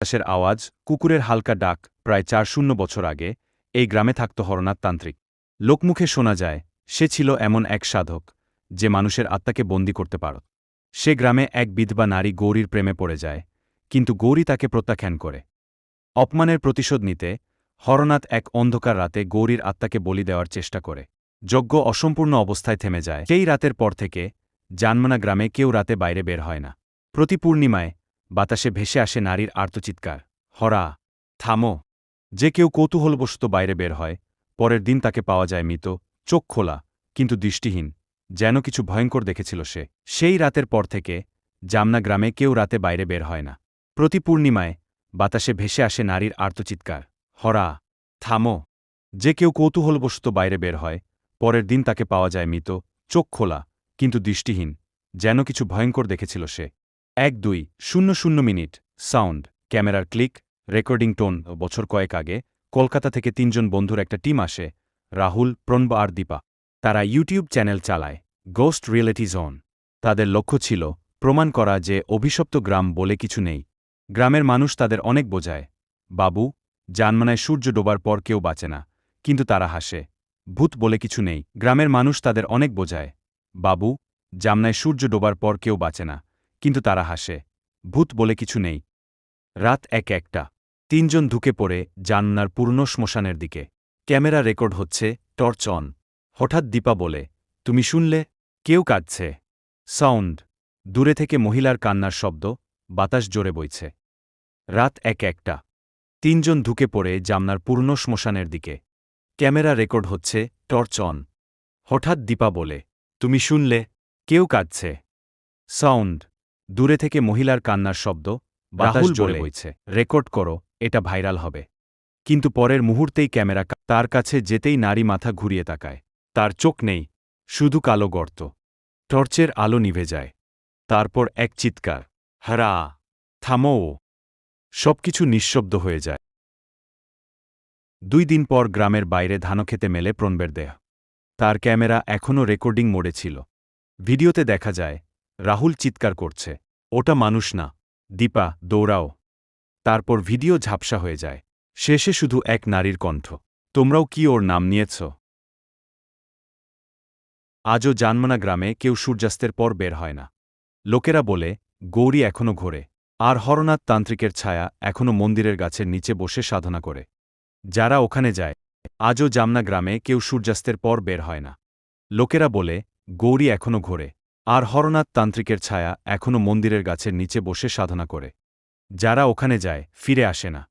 বাতাসের আওয়াজ, কুকুরের হালকা ডাক। প্রায় ৪০০ বছর আগে এই গ্রামে থাকত হরনাথ তান্ত্রিক। লোকমুখে শোনা যায় সে ছিল এমন এক সাধক যে মানুষের আত্মাকে বন্দী করতে পারত। সে গ্রামে এক বিধবা নারী গৌরীর প্রেমে পড়ে যায়, কিন্তু গৌরী তাকে প্রত্যাখ্যান করে। অপমানের প্রতিশোধ নিতে হরনাথ এক অন্ধকার রাতে গৌরীর আত্মাকে বলি দেওয়ার চেষ্টা করে। যজ্ঞ অসম্পূর্ণ অবস্থায় থেমে যায়। সেই রাতের পর থেকে জানমানা গ্রামে কেউ রাতে বাইরে বের হয় না। প্রতি পূর্ণিমায় বাতাসে ভেসে আসে নারীর আর্তচিৎকার, হরা, থামো। যে কেউ কৌতূহলবশত বাইরে বের হয়, পরের দিন তাকে পাওয়া যায় মৃত, চোখ খোলা, কিন্তু দৃষ্টিহীন, যেন কিছু ভয়ঙ্কর দেখেছিল সে। সেই রাতের পর থেকে জামনা গ্রামে কেউ রাতে বাইরে বের হয় না। প্রতি পূর্ণিমায় বাতাসে ভেসে আসে নারীর আর্তচিৎকার, হরা, থামো। যে কেউ কৌতূহলবশত বাইরে বের হয়, পরের দিন তাকে পাওয়া যায় মৃত, চোখ খোলা, কিন্তু দৃষ্টিহীন, যেন কিছু ভয়ঙ্কর দেখেছিল সে। ১-২-০০ সাউন্ড, ক্যামেরার ক্লিক, রেকর্ডিং টোন। বছর কয়েক আগে কলকাতা থেকে ৩ জন বন্ধুর একটা টিম আসে, রাহুল, প্রণব আর দীপা। তারা ইউটিউব চ্যানেল চালায়, গোস্ট রিয়েলিটি জোন। তাদের লক্ষ্য ছিল প্রমাণ করা যে অভিশপ্ত গ্রাম বলে কিছু নেই। গ্রামের মানুষ তাদের অনেক বোঝায়, বাবু, জানমানায় সূর্য ডোবার পর কেউ বাঁচে না, কিন্তু তারা হাসে, ভূত বলে কিছু নেই। গ্রামের মানুষ তাদের অনেক বোঝায়, বাবু, জামনায় সূর্য ডোবার পর কেউ বাঁচে না, কিন্তু তারা হাসে, ভূত বলে কিছু নেই। রাত ১-১টা, ৩ জন ঢুকে পড়ে জাননার পুরনো শ্মশানের দিকে। ক্যামেরা রেকর্ড হচ্ছে, টর্চ অন। হঠাৎ দীপা বলে, তুমি শুনলে? কেউ কাঁদছে। সাউন্ড, দূরে থেকে মহিলার কান্নার শব্দ, বাতাস জোরে বইছে। রাত ১-১টা, ৩ জন ঢুকে পড়ে জামনার পুরনো শ্মশানের দিকে। ক্যামেরা রেকর্ড হচ্ছে, টর্চ অন। হঠাৎ দীপা বলে, তুমি শুনলে? কেউ কাঁদছে। সাউন্ড, দূরে থেকে মহিলার কান্নার শব্দ, বাতাস জোরে বইছে। রেকর্ড করো, এটা ভাইরাল হবে। কিন্তু পরের মুহূর্তেই ক্যামেরা তার কাছে যেতেই নারী মাথা ঘুরিয়ে তাকায়। তার চোখ নেই, শুধু কালো গর্ত। টর্চের আলো নিভে যায়। তারপর এক চিৎকার, হরা, থামো। সবকিছু নিঃশব্দ হয়ে যায়। ২ দিন পর গ্রামের বাইরে ধানক্ষেতে মেলে প্রণবের দেহ। তার ক্যামেরা এখনও রেকর্ডিং মোডে ছিল। ভিডিওতে দেখা যায় রাহুল চিৎকার করছে, ওটা মানুষ না, দীপা, দৌড়াও। তারপর ভিডিও ঝাপসা হয়ে যায়। শেষে শুধু এক নারীর কণ্ঠ, তোমরাও কি ওর নাম নিয়েছ? আজও জানমানা গ্রামে কেউ সূর্যাস্তের পর বের হয় না। লোকেরা বলে গৌরী এখনও ঘোরে, আর হরনাথ তান্ত্রিকের ছায়া এখনও মন্দিরের গাছের নিচে বসে সাধনা করে। যারা ওখানে যায়, আজও জামনা গ্রামে কেউ সূর্যাস্তের পর বের হয় না। লোকেরা বলে গৌরী এখনও ঘোরে, আর হরনাথ তান্ত্রিকের ছায়া এখনও মন্দিরের গাছের নিচে বসে সাধনা করে। যারা ওখানে যায়, ফিরে আসে না।